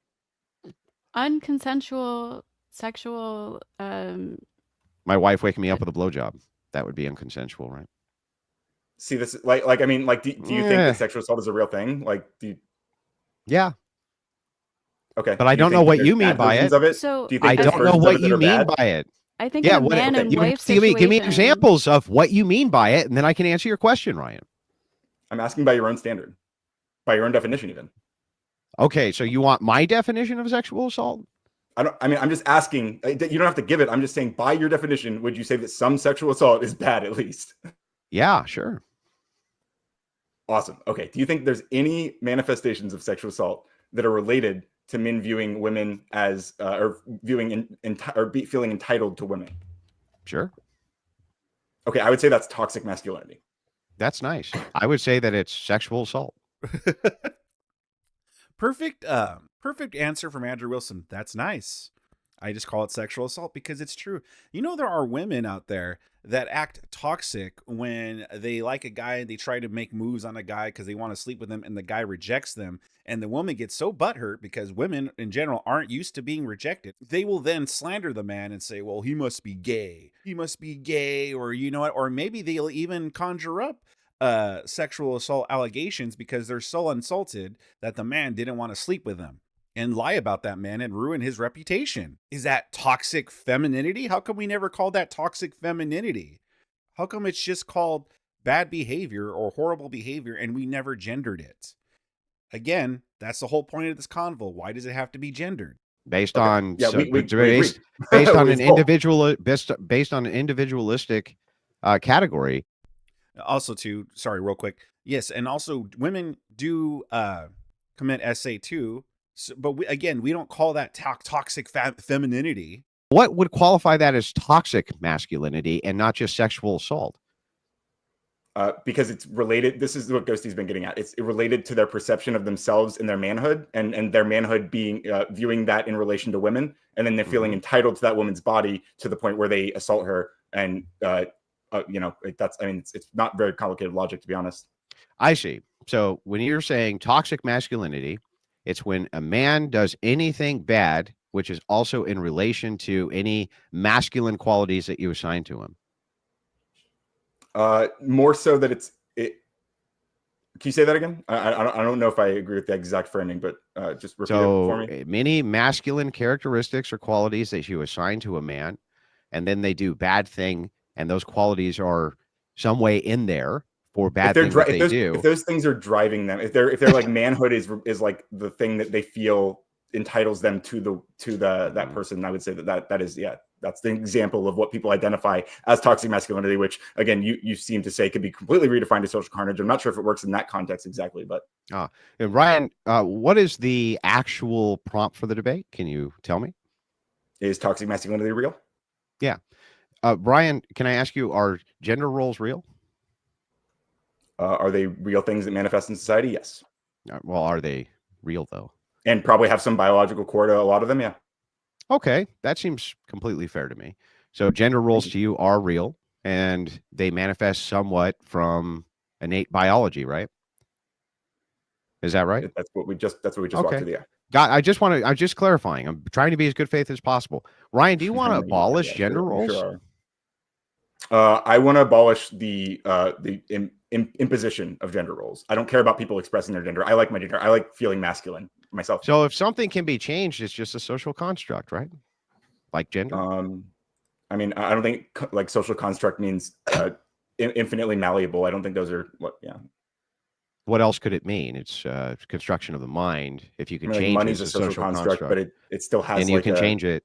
Unconsensual sexual. My wife waking me up with a blowjob. That would be unconsensual, right? See, this do you think that sexual assault is a real thing? Yeah. Okay. But I don't know what you mean by it. So do you think I don't know what you mean by it. I think in a man and wife situation. Give me examples of what you mean by it, and then I can answer your question, Ryan. I'm asking by your own standard, by your own definition, even. Okay, so you want my definition of sexual assault? I'm just asking. You don't have to give it. I'm just saying, by your definition, would you say that some sexual assault is bad at least? Yeah, sure. Awesome. Okay. Do you think there's any manifestations of sexual assault that are related to men viewing women as or viewing feeling entitled to women? Sure. Okay, I would say that's toxic masculinity. That's nice. I would say that it's sexual assault. Perfect answer from Andrew Wilson. That's nice. I just call it sexual assault because it's true. You know, there are women out there that act toxic when they like a guy and they try to make moves on a guy because they want to sleep with him and the guy rejects them. And the woman gets so butthurt because women in general aren't used to being rejected. They will then slander the man and say, well, he must be gay. He must be gay. Or you know what? Or maybe they'll even conjure up sexual assault allegations because they're so insulted that the man didn't want to sleep with them and lie about that man and ruin his reputation. Is that toxic femininity? How come we never called that toxic femininity? How come it's just called bad behavior or horrible behavior and we never gendered it? Again, that's the whole point of this convo. Why does it have to be gendered? Based Okay. on Yeah, based on an It's both. individual based on an individualistic category. Also, too, sorry, real quick. Yes, and also women do commit SA too. So, but we don't call that toxic femininity. What would qualify that as toxic masculinity and not just sexual assault? Because it's related. This is what Ghosty's been getting at. It's related to their perception of themselves and their manhood, and their manhood being viewing that in relation to women, and then they're feeling entitled to that woman's body to the point where they assault her. And it's not very complicated logic, to be honest. I see. So when you're saying toxic masculinity, it's when a man does anything bad, which is also in relation to any masculine qualities that you assign to him. More so that it. Can you say that again? I don't know if I agree with the exact framing, but just repeat it for me. Many masculine characteristics or qualities that you assign to a man, and then they do bad thing, and those qualities are some way in there for bad things that they do. If those things are driving them, if they're like manhood is like the thing that they feel entitles them to that person, I would say that is, yeah, that's the example of what people identify as toxic masculinity, which again you seem to say could be completely redefined as social carnage. I'm not sure if it works in that context exactly, but and Ryan, what is the actual prompt for the debate? Can you tell me? Is toxic masculinity real? Yeah. Brian, can I ask you, are gender roles real? Are they real things that manifest in society? Yes. Well, are they real though? And probably have some biological core to a lot of them. Yeah. Okay. That seems completely fair to me. So gender roles to you are real and they manifest somewhat from innate biology, right? Is that right? That's what we just walked through. Yeah. God, I'm just clarifying. I'm trying to be as good faith as possible. Ryan, do you want to abolish gender roles? Sure. I want to abolish the imposition of gender roles. I don't care about people expressing their gender. I like my gender. I like feeling masculine myself. So if something can be changed, it's just a social construct, right? Like gender. I mean, I don't think like social construct means infinitely malleable. I don't think those are what. Yeah. What else could it mean? It's construction of the mind. If you can change money's a social construct, but it still has. And you can change it.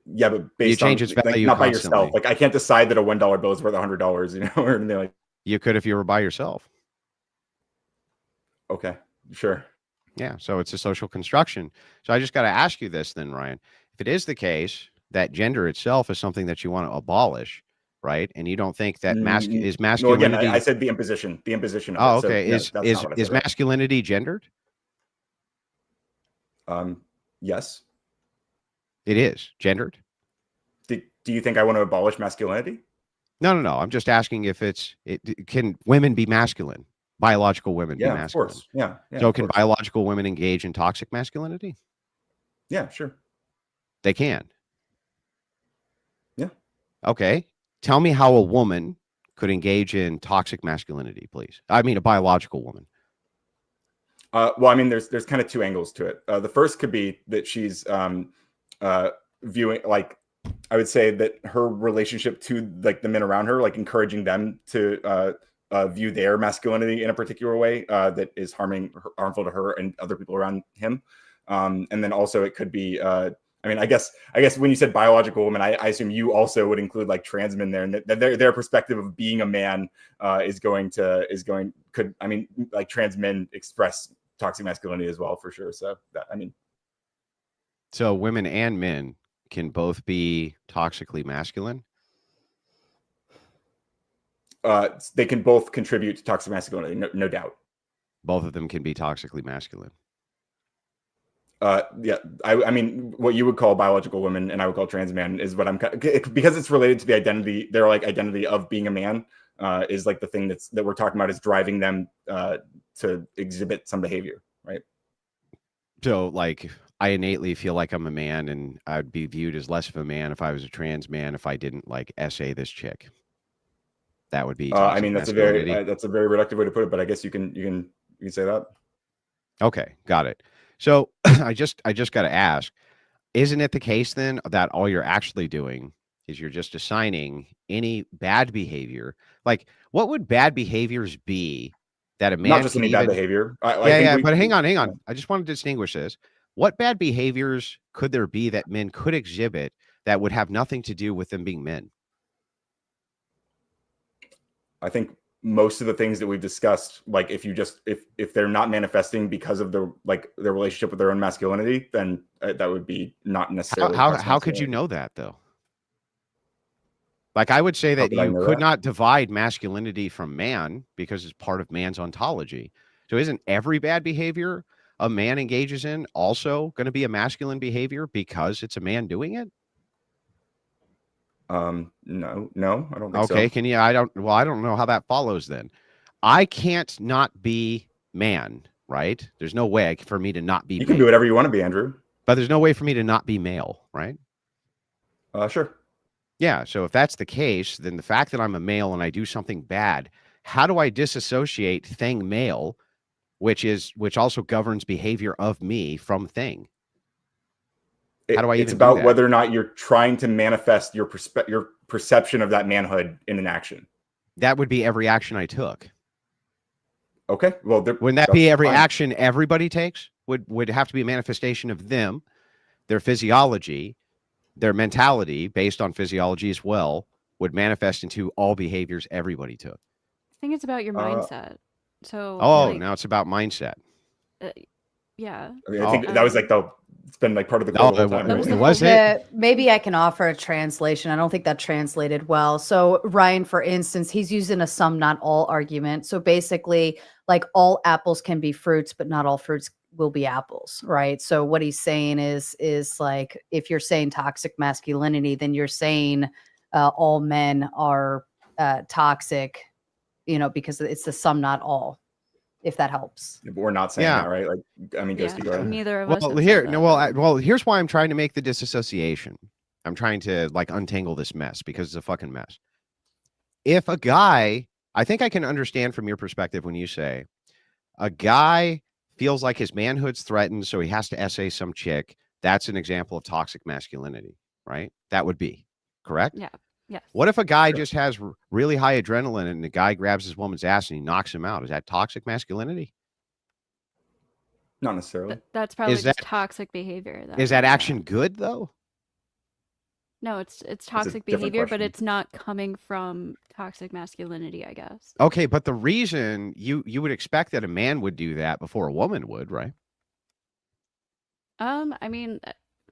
Yeah, but based you change on its value not by constantly. yourself. Like I can't decide that a $1 bill is worth $100. You know, or anything like. You could if you were by yourself. Okay, sure. Yeah, so it's a social construction. So I just got to ask you this then, Ryan. If it is the case that gender itself is something that you want to abolish, right? And you don't think that is masculinity? No, again, I said the imposition. The imposition. Of it. Okay. So, is masculinity gendered? Yes. It is gendered. Do you think I want to abolish masculinity? No. I'm just asking if can women be masculine? Biological women be masculine? Of course. Yeah. So can biological women engage in toxic masculinity? Yeah, sure. They can. Yeah. Okay. Tell me how a woman could engage in toxic masculinity, please. I mean, a biological woman. Well, I mean, there's kind of two angles to it. The first could be that she's viewing, like, I would say that her relationship to like the men around her, like encouraging them to view their masculinity in a particular way that is harmful to her and other people around him. And then also it could be, I mean, I guess when you said biological woman, I assume you also would include like trans men there, and that their perspective of being a man I mean, like trans men express toxic masculinity as well, for sure. So that, I mean, so women and men can both be toxically masculine. They can both contribute to toxic masculinity, no doubt. Both of them can be toxically masculine. Yeah, I mean, what you would call biological women and I would call trans man is what I'm, because it's related to the identity, their like identity of being a man, is like the thing that we're talking about is driving them to exhibit some behavior, right? So like, I innately feel like I'm a man, and I'd be viewed as less of a man if I was a trans man if I didn't like essay this chick. That would be toxic I mean, that's a masculinity. that's a very reductive way to put it, but I guess you can say that. Okay, got it. So I just got to ask, isn't it the case then that all you're actually doing is you're just assigning any bad behavior? Like, what would bad behaviors be that a man Not just can any even... bad behavior. Yeah, but hang on. I just want to distinguish this. What bad behaviors could there be that men could exhibit that would have nothing to do with them being men? I think most of the things that we've discussed, like if they're not manifesting because of their relationship with their own masculinity, then that would be not necessarily. How could you know that though? Like, I would say that you could not divide masculinity from man because it's part of man's ontology. So isn't every bad behavior a man engages in also going to be a masculine behavior because it's a man doing it? No, I don't think so. Okay, can you? I don't know how that follows then. I can't not be man, right? There's no way for me to not be. You can do whatever you want to be, Andrew. But there's no way for me to not be male, right? Sure. Yeah, so if that's the case, then the fact that I'm a male and I do something bad, how do I disassociate thing male, which also governs behavior of me, from thing? How do I even It's about do that? whether or not you're trying to manifest your perception of that manhood in an action. That would be every action I took. Okay, well, wouldn't that be every action everybody takes? Would have to be a manifestation of them, their physiology, their mentality based on physiology as well, would manifest into all behaviors everybody took. I think it's about your mindset. So now it's about mindset. Yeah. I mean, I think that was it's been like part of the whole time. Maybe I can offer a translation. I don't think that translated well. So Ryan, for instance, he's using a some not all argument. So basically, like, all apples can be fruits, but not all fruits will be apples, right? So what he's saying is like, if you're saying toxic masculinity, then you're saying all men are toxic, because it's the some not all. If that helps. But we're not saying that, right? Like, I mean, neither of us. Here's why I'm trying to make the disassociation. I'm trying to untangle this mess because it's a fucking mess. If a guy, I think I can understand from your perspective when you say a guy feels like his manhood's threatened, so he has to essay some chick. That's an example of toxic masculinity, right? That would be correct. Yeah. Yes. What if a guy just has really high adrenaline and the guy grabs his woman's ass and he knocks him out? Is that toxic masculinity? Not necessarily. That's probably just toxic behavior. Is that action good though? No, it's toxic behavior, but it's not coming from toxic masculinity, I guess. Okay, but the reason you would expect that a man would do that before a woman would, right? I mean,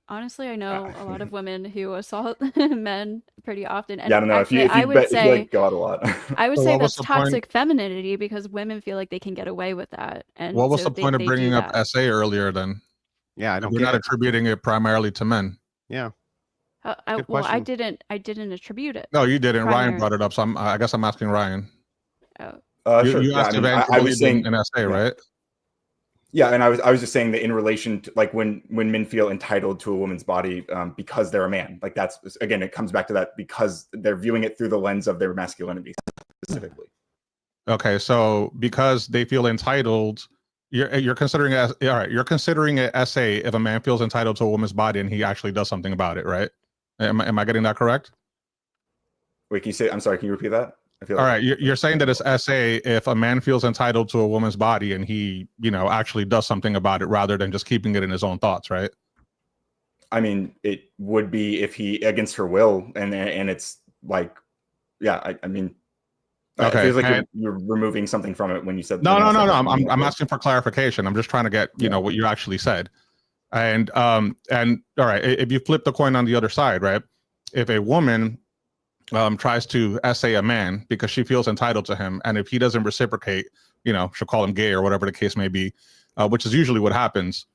honestly, I know a lot of women who assault men pretty often. And I don't know. Actually, if you go out a lot. I would say that's toxic femininity because women feel like they can get away with that. And what was the point of bringing up SA earlier then? Yeah, I don't. We're not attributing it primarily to men. Yeah. I didn't attribute it. No, you didn't. Ryan brought it up, so I guess I'm asking Ryan. Oh. Sure. You asked I was saying an SA, right? Yeah, and I was just saying that in relation to when men feel entitled to a woman's body because they're a man, like that's, again, it comes back to that because they're viewing it through the lens of their masculinity specifically. Okay, so because they feel entitled, you're considering it all right. You're considering it SA if a man feels entitled to a woman's body and he actually does something about it, right? Am I getting that correct? Wait, can you say? I'm sorry. Can you repeat that? All right, you're saying that it's SA if a man feels entitled to a woman's body and he, actually does something about it rather than just keeping it in his own thoughts, right? I mean, it would be if he against her will, and it's like, yeah, I mean, okay, it feels like you're removing something from it when you said no. I'm asking for clarification. I'm just trying to get what you actually said, and all right, if you flip the coin on the other side, right? If a woman tries to essay a man because she feels entitled to him, and if he doesn't reciprocate, she'll call him gay or whatever the case may be, which is usually what happens.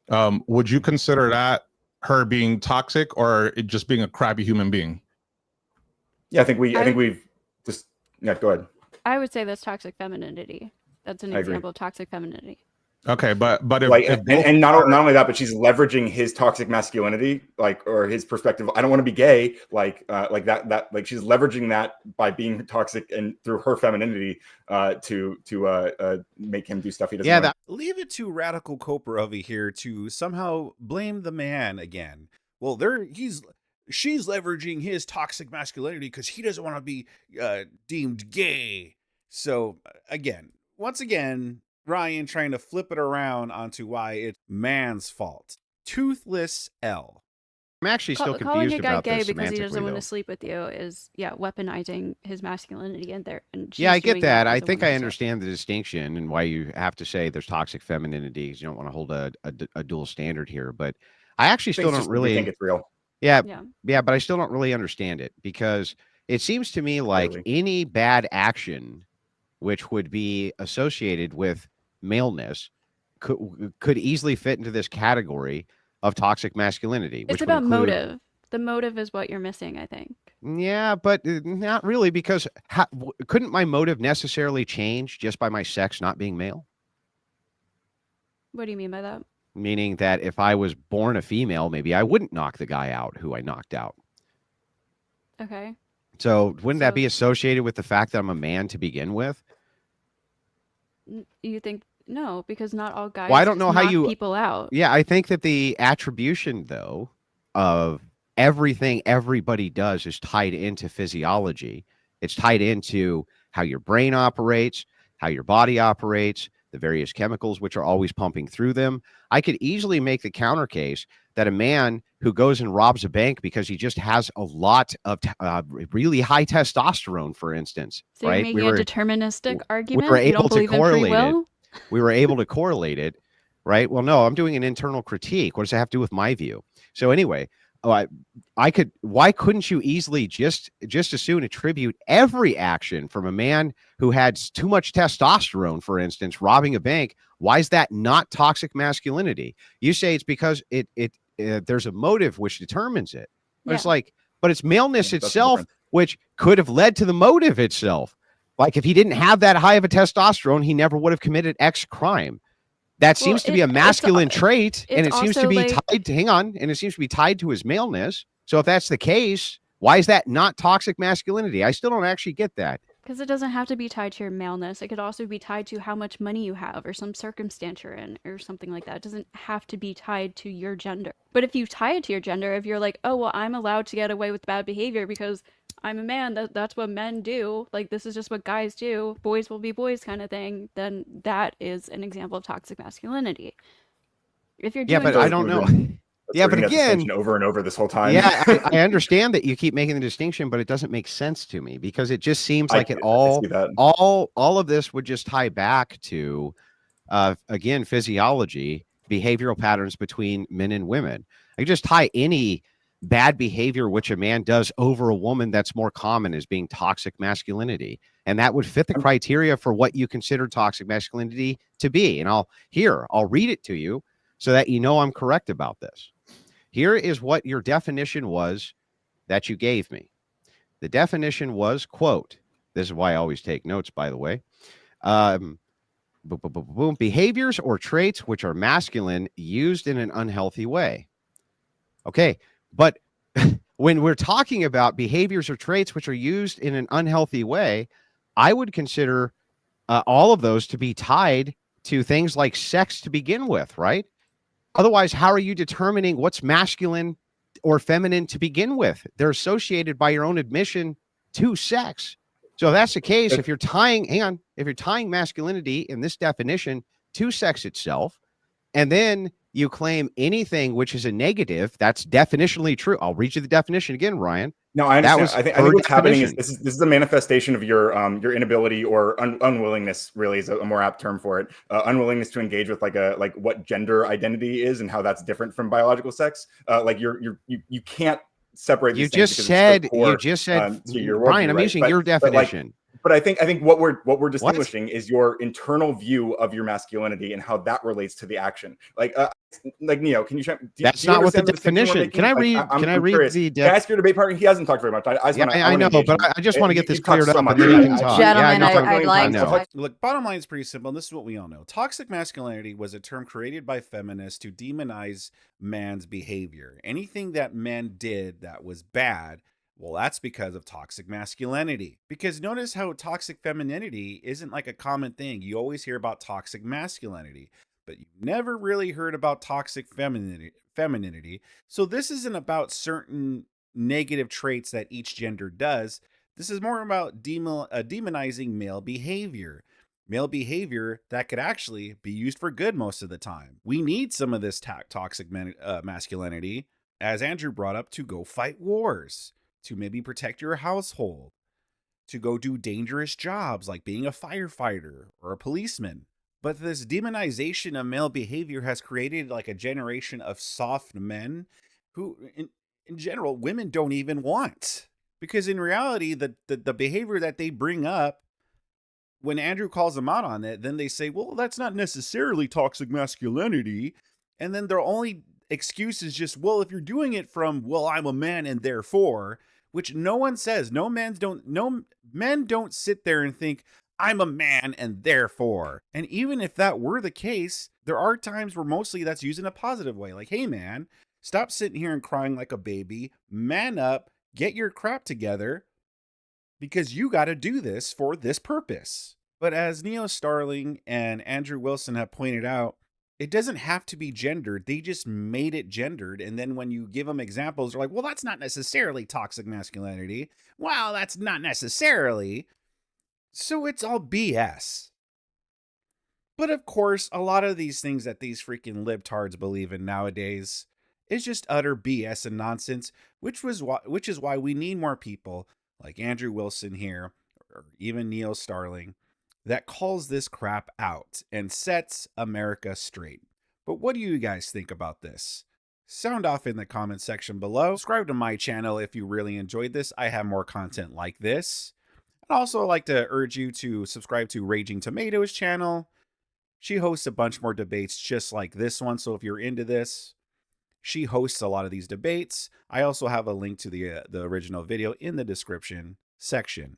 Would you consider that her being toxic or it just being a crappy human being? Yeah, I think we've just go ahead. I would say that's toxic femininity. That's an example of toxic femininity. Okay, but if, like, and not only that, but she's leveraging his toxic masculinity, or his perspective. I don't want to be gay, like she's leveraging that by being toxic and through her femininity to make him do stuff he doesn't. Yeah, leave it to Radical Coper over here to somehow blame the man again. Well, she's leveraging his toxic masculinity because he doesn't want to be deemed gay. So once again. Ryan trying to flip it around onto why it's man's fault. Toothless L. I'm actually still confused calling a guy about gay this because he doesn't want though. to sleep with you is weaponizing his masculinity in there. And yeah, I get that. I think I understand the distinction and why you have to say there's toxic femininity because you don't want to hold a dual standard here. But I actually still don't really think it's real. Yeah, but I still don't really understand it because it seems to me like any bad action which would be associated with maleness could easily fit into this category of toxic masculinity. It's about motive. The motive is what you're missing, I think. Yeah, but not really, because couldn't my motive necessarily change just by my sex not being male? What do you mean by that? Meaning that if I was born a female, maybe I wouldn't knock the guy out who I knocked out. Okay. So wouldn't that be associated with the fact that I'm a man to begin with? You think no, because not all guys. Well, I don't know how you people out. Yeah, I think that the attribution though of everything everybody does is tied into physiology. It's tied into how your brain operates, how your body operates, the various chemicals which are always pumping through them. I could easily make the counter case that a man who goes and robs a bank because he just has a lot of really high testosterone, for instance, so right? You're making a deterministic argument. We were able to correlate it. We were able to correlate it, right? Well, no, I'm doing an internal critique. What does that have to do with my view? So anyway, why couldn't you easily just as soon attribute every action from a man who had too much testosterone, for instance, robbing a bank? Why is that not toxic masculinity? You say it's because there's a motive which determines it. But it's like, but it's maleness itself, which could have led to the motive itself. Like if he didn't have that high of a testosterone, he never would have committed X crime. That seems to be a masculine trait, and it seems to be tied to, and it seems to be tied to his maleness. So if that's the case, why is that not toxic masculinity? I still don't actually get that. Because it doesn't have to be tied to your maleness. It could also be tied to how much money you have or some circumstance you're in or something like that. It doesn't have to be tied to your gender. But if you tie it to your gender, if you're like, oh, well, I'm allowed to get away with bad behavior because I'm a man, that's what men do. Like, this is just what guys do. Boys will be boys kind of thing. Then that is an example of toxic masculinity. If you're doing but I don't know. Yeah, but again, over and over this whole time. Yeah, I understand that you keep making the distinction, but it doesn't make sense to me because it just seems like all of this would just tie back to, again, physiology, behavioral patterns between men and women. I just tie any bad behavior which a man does over a woman that's more common as being toxic masculinity, and that would fit the criteria for what you consider toxic masculinity to be. And I'll read it to you so that you know I'm correct about this. Here is what your definition was that you gave me. The definition was, quote, this is why I always take notes, by the way, behaviors or traits which are masculine used in an unhealthy way. Okay, but when we're talking about behaviors or traits which are used in an unhealthy way, I would consider all of those to be tied to things like sex to begin with, right? Otherwise, how are you determining what's masculine or feminine to begin with? They're associated by your own admission to sex. So if that's the case, if you're tying masculinity in this definition to sex itself, and then you claim anything which is a negative, that's definitionally true. I'll read you the definition again, Ryan. No, I understand. I think what's happening is this is a manifestation of your inability or unwillingness, really is a more apt term for it. Unwillingness to engage with what gender identity is and how that's different from biological sex. You can't separate You these things just because it's so said, core, you just said, to your Brian, worldview, I'm right? using your But like, definition. but I think what we're distinguishing is your internal view of your masculinity and how that relates to the action. Like Neo, can you? That's do you not what the understand the distinction we're definition. Can I making? read? I'm can I read curious. the? Can I ask your debate partner? He hasn't talked very much. I know, engage but him. I just want to get this You've talked cleared so up, much. and then you can talk. Gentlemen, yeah, I'd like to. Look, bottom line is pretty simple, and this is what we all know. Toxic masculinity was a term created by feminists to demonize man's behavior. Anything that men did that was bad, well, that's because of toxic masculinity. Because notice how toxic femininity isn't like a common thing. You always hear about toxic masculinity, but you never really heard about toxic femininity. So this isn't about certain negative traits that each gender does. This is more about demonizing male behavior. Male behavior that could actually be used for good most of the time. We need some of this toxic masculinity, as Andrew brought up, to go fight wars, to maybe protect your household, to go do dangerous jobs like being a firefighter or a policeman. But this demonization of male behavior has created like a generation of soft men who, in general, women don't even want. Because in reality, the behavior that they bring up, when Andrew calls them out on it, then they say, well, that's not necessarily toxic masculinity. And then their only excuse is just, well, if you're doing it from, well, I'm a man and therefore, which no one says. No men don't sit there and think, I'm a man and therefore. And even if that were the case, there are times where mostly that's used in a positive way. Like, hey man, stop sitting here and crying like a baby. Man up, get your crap together, because you got to do this for this purpose. But as Neo Starling and Andrew Wilson have pointed out, it doesn't have to be gendered. They just made it gendered. And then when you give them examples, they're like, well, that's not necessarily toxic masculinity. Well, that's not necessarily. So it's all BS. But of course, a lot of these things that these freaking libtards believe in nowadays is just utter BS and nonsense, which is why we need more people like Andrew Wilson here, or even Neo Starling, that calls this crap out and sets America straight. But what do you guys think about this? Sound off in the comment section below. Subscribe to my channel if you really enjoyed this. I have more content like this. I'd also like to urge you to subscribe to Raging Tomatoes channel. She hosts a bunch more debates just like this one, so if you're into this, she hosts a lot of these debates. I also have a link to the original video in the description section.